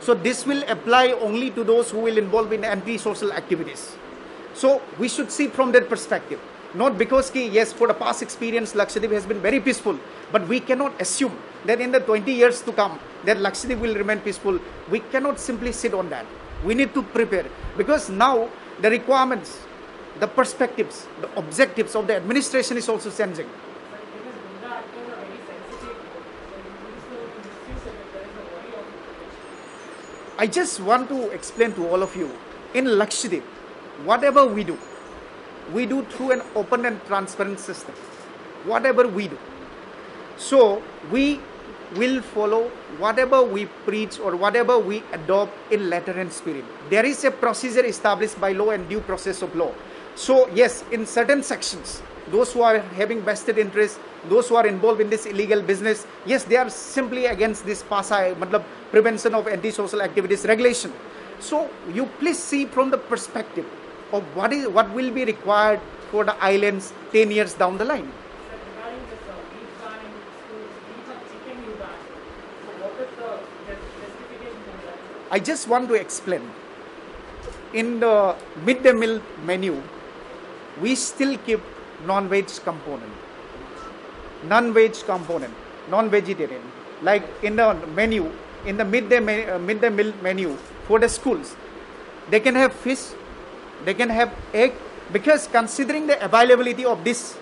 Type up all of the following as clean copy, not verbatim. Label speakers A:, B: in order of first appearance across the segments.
A: So this will apply only to those who will involve in anti-social activities. So we should see from that perspective. Not because, yes, for the past experience, Lakshadweep has been very peaceful, but we cannot assume that in the 20 years to come, that Lakshadweep will remain peaceful. We cannot simply sit on that. We need to prepare, because now the requirements, the perspectives, the objectives of the administration is also changing. I just want to explain to all of you, in Lakshadweep, whatever we do through an open and transparent system. Whatever we do. So we will follow whatever we preach or whatever we adopt in letter and spirit. There is a procedure established by law and due process of law. So yes, in certain sections, those who are having vested interest, those who are involved in this illegal business, yes, they are simply against this PASA, prevention of antisocial activities regulation. So you please see from the perspective of what will be required for the islands 10 years down the line. I just want to explain. In the midday meal menu, we still keep non-veg component, non-vegetarian. Like in the menu, in the midday meal menu for the schools, they can have fish, they can have egg, because considering the availability of this,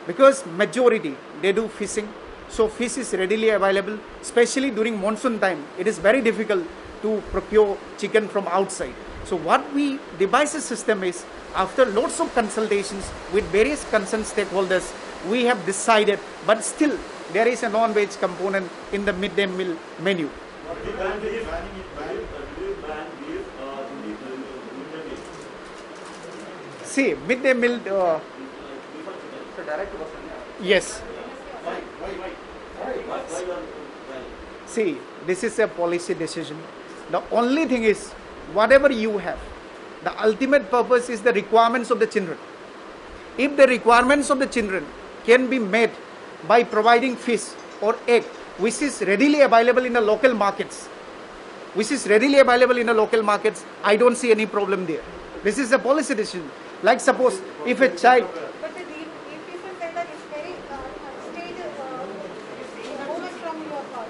A: because majority they do fishing, so fish is readily available, especially during monsoon time. It is very difficult to procure chicken from outside. So what we devise a system is, after lots of consultations with various concerned stakeholders, we have decided, but still there is a non-veg component in the midday meal menu. See, midday meal, yes. See, this is a policy decision. The only thing is, whatever you have, the ultimate purpose is the requirements of the children. If the requirements of the children can be met by providing fish or egg, which is readily available in the local markets, I don't see any problem there. This is a policy decision. Like suppose if a child...
B: But if people say that it's very movement from your part.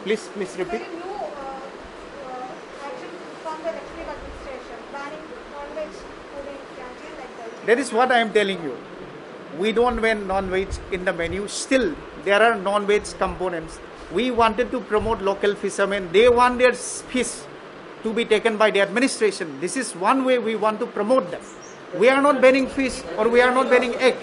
A: Please repeat.
B: Very new action from the executive administration, banning non-veg food in canteen like that.
A: That is what I am telling you. We don't ban non-veg in the menu. Still, there are non-veg components. We wanted to promote local fishermen. They want their fish to be taken by the administration. This is one way we want to promote them. We are not banning fish or we are not banning egg.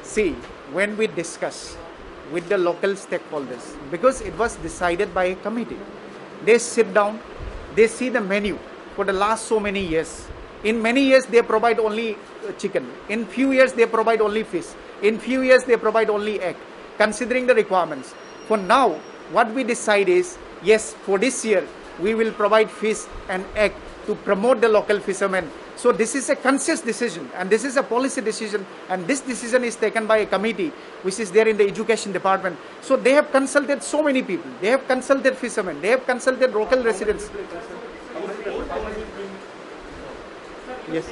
A: See, when we discuss with the local stakeholders, because it was decided by a committee, they sit down, they see the menu for the last so many years. In many years, they provide only chicken. In few years, they provide only fish. In few years, they provide only egg, considering the requirements. For now, what we decide is, yes, for this year, we will provide fish and egg to promote the local fishermen. So this is a conscious decision, and this is a policy decision, and this decision is taken by a committee which is there in the education department. So they have consulted so many people. They have consulted fishermen. They have consulted local residents. Yes.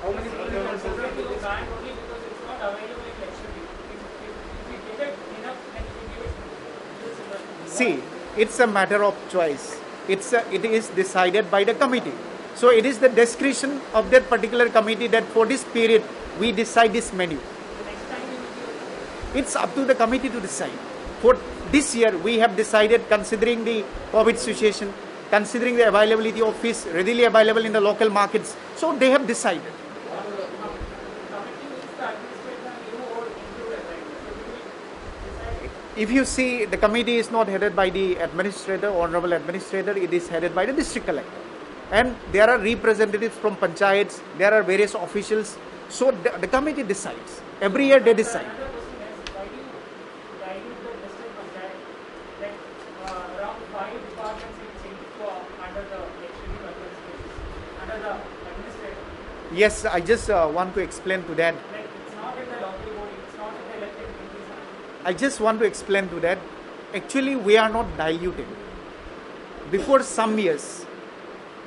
C: How many people have consulted to the ban only because it's not available in Lakshadweep? If we give it enough, then we give it.
A: See, it's a matter of choice. It is decided by the committee. So it is the discretion of that particular committee that for this period we decide this menu. It's up to the committee to decide. For this year, we have decided, considering the COVID situation, considering the availability of fish readily available in the local markets. So they have decided. If you see, the committee is not headed by the administrator, honorable administrator, it is headed by the district collector. And there are representatives from panchayats, there are various officials. So the committee decides. Every year they decide.
C: by the administrator.
A: Yes, I just want to explain to that.
C: Like it's not in the local body, it's not in the elected entities.
A: I just want to explain to that. Actually, we are not diluting. Before some years,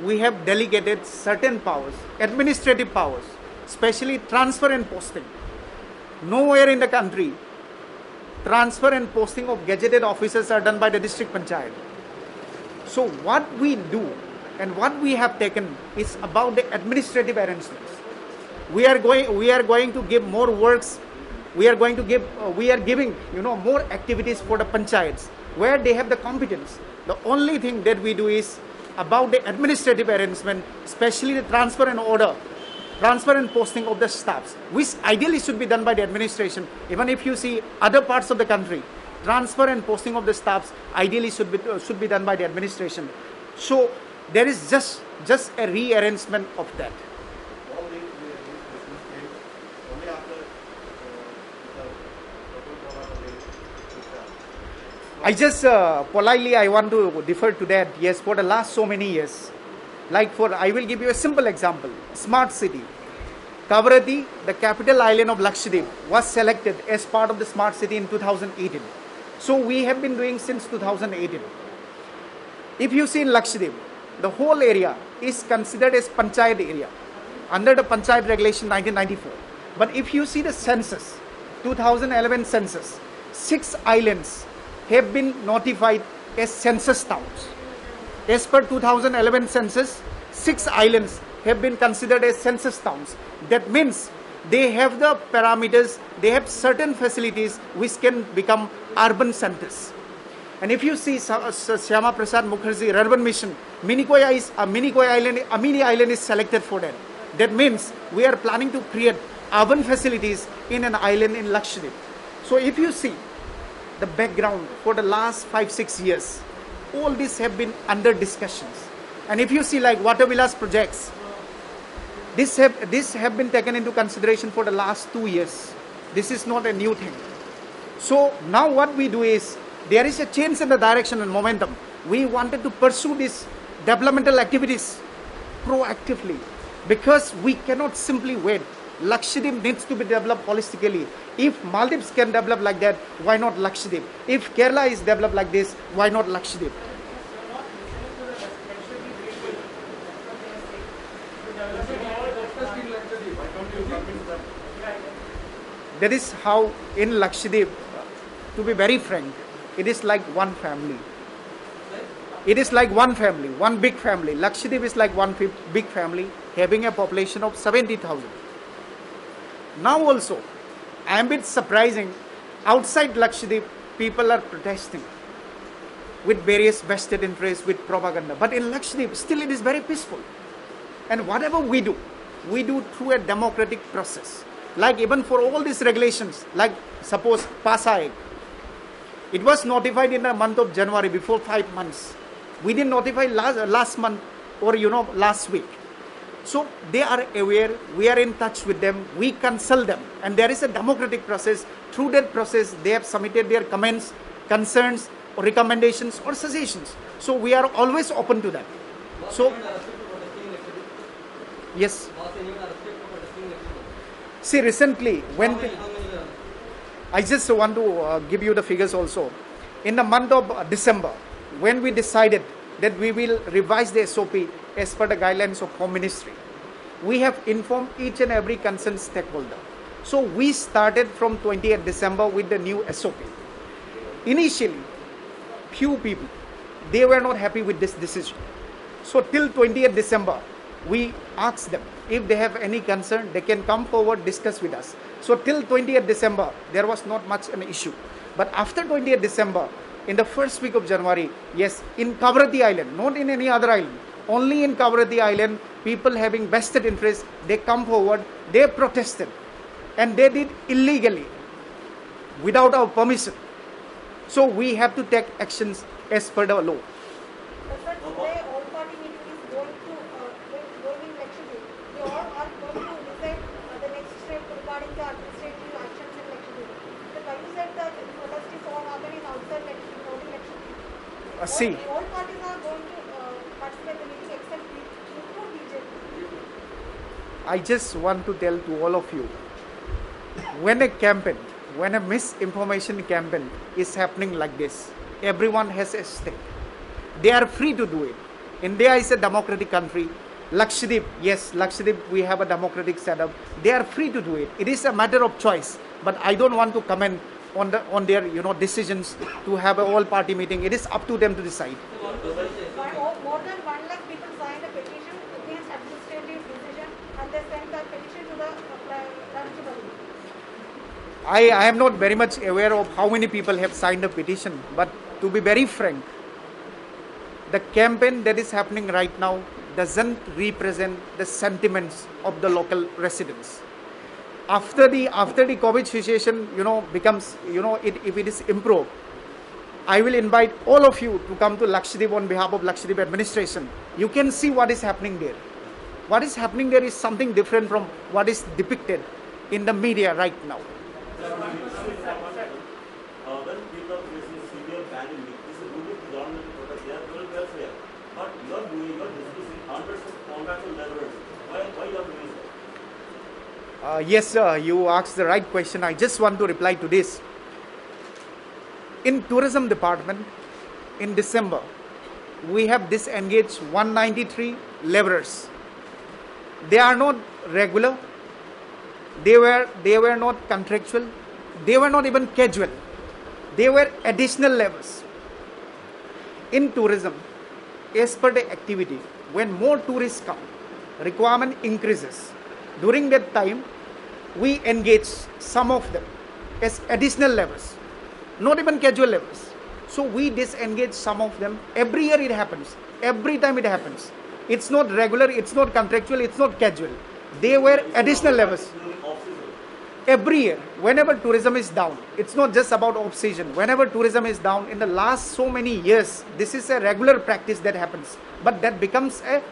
A: we have delegated certain powers, administrative powers, especially transfer and posting. Nowhere in the country, transfer and posting of gazetted officers are done by the district panchayat. So what we do and what we have taken is about the administrative arrangements. We are going to give more works. We are giving more activities for the panchayats where they have the competence. The only thing that we do is about the administrative arrangement, especially the transfer and posting of the staffs, which ideally should be done by the administration. Even if you see other parts of the country, transfer and posting of the staffs ideally should be done by the administration. So there is just a rearrangement of that.
D: All these business came only after
A: I just politely I want to defer to that. Yes, for the last so many years, I will give you a simple example. Smart city. Kavaratti, the capital island of Lakshadweep, was selected as part of the smart city in 2018. So we have been doing since 2018. If you see in Lakshadweep, the whole area is considered as panchayat area under the panchayat regulation 1994. But if you see the census, 2011 census, 6 islands have been notified as census towns. As per 2011 census, 6 islands have been considered as census towns. That means they have the parameters, they have certain facilities which can become urban centers. And if you see Syama Prasad Mukherjee Urban Mission, Minikoy Amini Island is selected for that. That means we are planning to create urban facilities in an island in Lakshadweep. So if you see the background for the last 5-6 years, all these have been under discussions. And if you see like Water Villas projects, this have been taken into consideration for the last 2 years. This is not a new thing. So now what we do is, there is a change in the direction and momentum. We wanted to pursue these developmental activities proactively because we cannot simply wait. Lakshadweep needs to be developed holistically. If Maldives can develop like that, why not Lakshadweep? If Kerala is developed like this, why not Lakshadweep? That is how in Lakshadweep, to be very frank, it is like one family. It is like one family, one big family. Lakshadweep is like one big family having a population of 70,000. Now also, I am a bit surprising, outside Lakshadweep, people are protesting with various vested interests, with propaganda. But in Lakshadweep, still it is very peaceful. And whatever we do through a democratic process. Like even for all these regulations, like suppose PASA Act, it was notified in the month of January before 5 months. We didn't notify last month or last week. So they are aware, we are in touch with them, we consult them, and there is a democratic process. Through that process, they have submitted their comments, concerns, or recommendations or suggestions. So we are always open to that. So yes. See, recently when I just want to give you the figures also. In the month of December, when we decided that we will revise the SOP as per the guidelines of Home Ministry, we have informed each and every concerned stakeholder. So we started from 20th December with the new SOP. Initially, few people, they were not happy with this decision. So till 20th December, we asked them if they have any concern, they can come forward, discuss with us. So till 20th December, there was not much an issue. But after 20th December, in the first week of January, yes, in Kavaratti Island, not in any other island, only in Kavaratti Island, people having vested interest, they come forward, they protested. And they did illegally, without our permission. So we have to take actions as per the law.
B: But sir, today all party meeting is going in Lakshadweep. They all are going to decide the next step regarding the administrative actions in Lakshadweep. So why you said that the protest is all happening outside Lakshadweep, not in Lakshadweep?
A: See,
B: All parties are going to participate in the meeting except BJP.
A: I just want to tell to all of you, when a campaign, when a misinformation campaign is happening like this, everyone has a stake. They are free to do it. India is a democratic country. Lakshadweep, yes, Lakshadweep, we have a democratic setup. They are free to do it. It is a matter of choice. But I don't want to comment on their decisions to have a all-party meeting. It is up to them to decide.
B: More than 1 lakh people signed a petition against administrative decision, and they sent that petition to the Prime Minister.
A: I am not very much aware of how many people have signed a petition, but to be very frank, the campaign that is happening right now doesn't represent the sentiments of the local residents. After the COVID situation, becomes, if it is improved, I will invite all of you to come to Lakshadweep on behalf of Lakshadweep administration. You can see what is happening there. What is happening there is something different from what is depicted in the media right now.
E: When people are facing severe pandemic, this is good with government protect their welfare. But you are dismissing hundreds of contractual laborers. Why you are doing so?
A: Yes, sir, you asked the right question. I just want to reply to this. In tourism department, in December, we have disengaged 193 laborers. They are not regular. They were not contractual. They were not even casual. They were additional laborers. In tourism, as per the activity, when more tourists come, requirement increases. During that time, we engage some of them as additional laborers, not even casual laborers. So we disengage some of them. Every year it happens. Every time it happens. It's not regular, it's not contractual, it's not casual. They were additional laborers. Every year, whenever tourism is down, it's not just about off-season. Whenever tourism is down, in the last so many years, this is a regular practice that happens. But that becomes a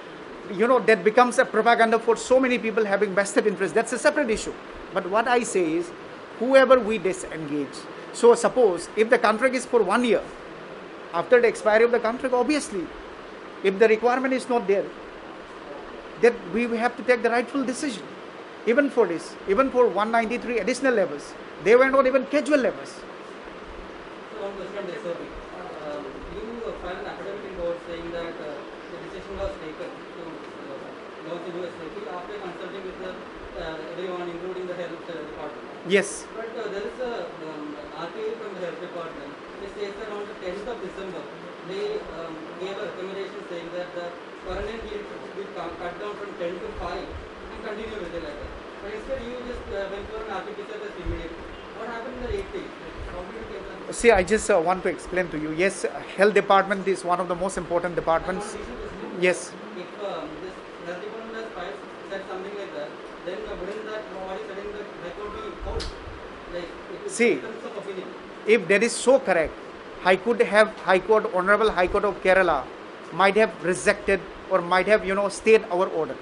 A: propaganda for so many people having vested interest. That's a separate issue. But what I say is, whoever we disengage. So suppose if the contract is for 1 year, after the expiry of the contract, obviously, if the requirement is not there, then we have to take the rightful decision. Even for this, even for 193 additional laborers, they were not even casual laborers.
F: So one question on the SOP. You filed an affidavit in court saying that the decision was taken to launch a new SOP after consulting with everyone, including the health department.
A: Yes.
F: But there is a RTI from the health department. It says that on the 10th of December, they gave a recommendation saying that the quarantine period should be cut down from 10 to 5 and continue with it like that. But instead, you just went for an RT-PCR test immediately. What happened in the 8 days? How did you get that?
A: See, I just want to explain to you. Yes, health department is one of the most important departments. Yes.
F: If this health department has said something like that, then wouldn't that what is saying that High Court be out? Like, it
A: See,
F: becomes of opinion.
A: if that is so correct, Honorable High Court of Kerala might have rejected or might have, stayed our order.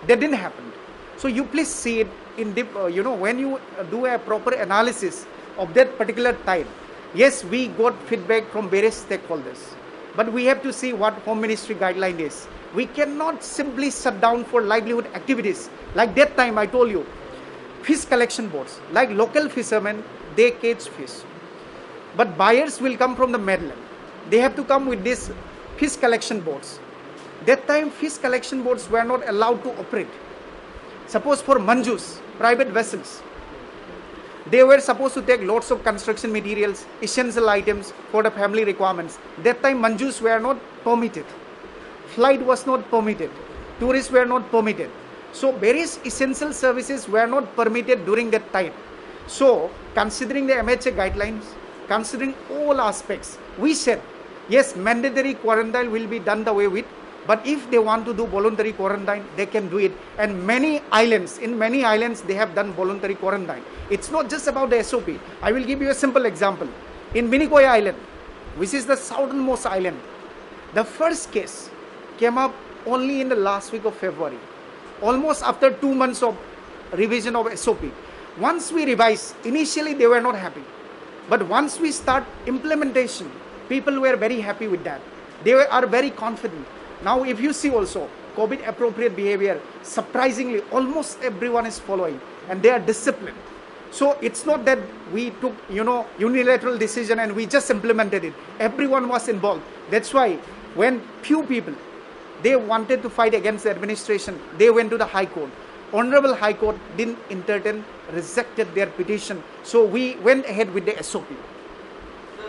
A: That didn't happen. So you please see it in deep, when you do a proper analysis of that particular time. Yes, we got feedback from various stakeholders, but we have to see what Home Ministry guideline is. We cannot simply shut down for livelihood activities. Like that time I told you, fish collection boats, like local fishermen, they catch fish. But buyers will come from the mainland. They have to come with these fish collection boats. That time fish collection boats were not allowed to operate. Suppose for manjus, private vessels, they were supposed to take lots of construction materials, essential items for the family requirements. That time manjus were not permitted. Flight was not permitted. Tourists were not permitted. So various essential services were not permitted during that time. So considering the MHA guidelines, considering all aspects, we said, yes, mandatory quarantine will be done the way with, but if they want to do voluntary quarantine, they can do it. And in many islands, they have done voluntary quarantine. It's not just about the SOP. I will give you a simple example. In Minicoy Island, which is the southernmost island, the first case came up only in the last week of February, almost after 2 months of revision of SOP. Once we revised, initially they were not happy. But once we start implementation, people were very happy with that. They are very confident. Now if you see also, COVID appropriate behavior, surprisingly, almost everyone is following, and they are disciplined. So it's not that we took, unilateral decision and we just implemented it. Everyone was involved. That's why when few people, they wanted to fight against the administration, they went to the High Court. Honorable High Court didn't entertain, rejected their petition. So we went ahead with the SOP.
F: So,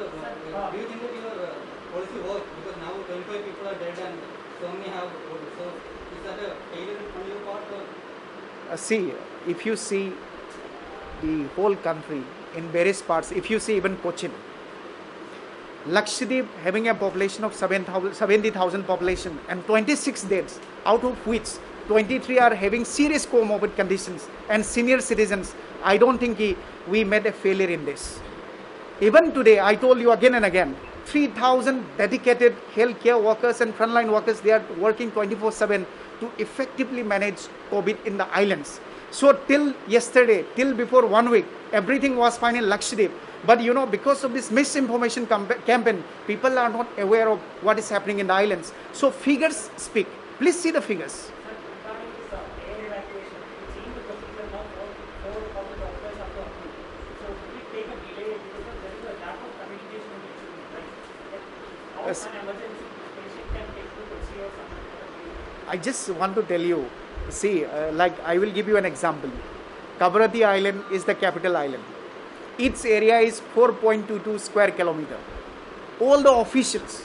F: do you think that your policy works? Because now 25 people are dead and so many have voted. So, is that a failure on your part? Or?
A: See, if you see the whole country in various parts, if you see even Cochin, Lakshadweep having a population of 70,000 population and 26 deaths, out of which 23 are having serious comorbid conditions and senior citizens, I don't think we made a failure in this. Even today, I told you again and again, 3,000 dedicated healthcare workers and frontline workers, they are working 24/7 to effectively manage COVID in the islands. So till yesterday, till before 1 week, everything was fine in Lakshadweep. But because of this misinformation campaign, people are not aware of what is happening in the islands. So figures speak. Please see the figures.
C: Regarding this air evacuation, it seems the procedure now for how the doctors have to approve. So will it take a delay because there is a lack of communication in the right? How
A: Yes.
C: an emergency patient can take to proceed or something?
A: I just want to tell you, see, like I will give you an example. Kavaratti Island is the capital island. Its area is 4.22 square kilometer. All the officials,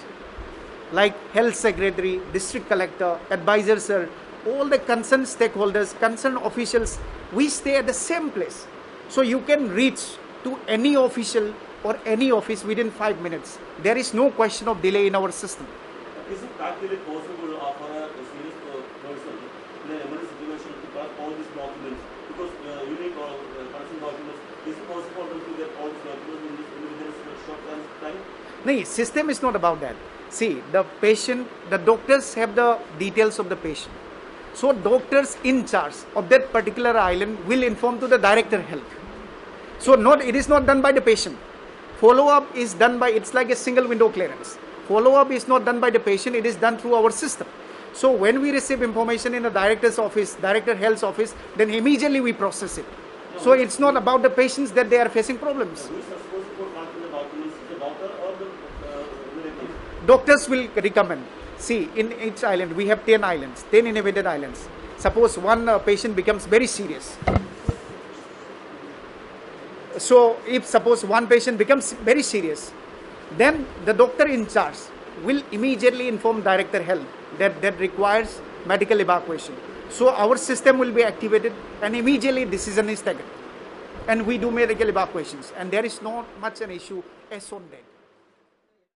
A: like health secretary, district collector, advisor sir, all the concerned stakeholders, concerned officials, we stay at the same place. So you can reach to any official or any office within 5 minutes. There is no question of delay in our system.
E: Is it practically possible for a serious person in an emergency situation to pass all these documents? Because unique or consent documents, is it possible for them to get all these documents within a short time?
A: No, system is not about that. See, the patient, the doctors have the details of the patient. So doctors in charge of that particular island will inform to the director health. So it is not done by the patient. Follow-up is done by, it's like a single window clearance. Follow-up is not done by the patient, it is done through our system. So when we receive information in the director's office, director health's office, then immediately we process it. So it's not about the patients that they are facing problems.
E: Who is supposed to put content in the documents? The doctor or the relative?
A: Doctors will recommend. See, in each island, we have 10 islands, 10 inhabited islands. Suppose one patient becomes very serious. So if suppose one patient becomes very serious, then the doctor in charge will immediately inform director health that requires medical evacuation. So our system will be activated and immediately decision is taken. And we do medical evacuations, and there is not much an issue as on that.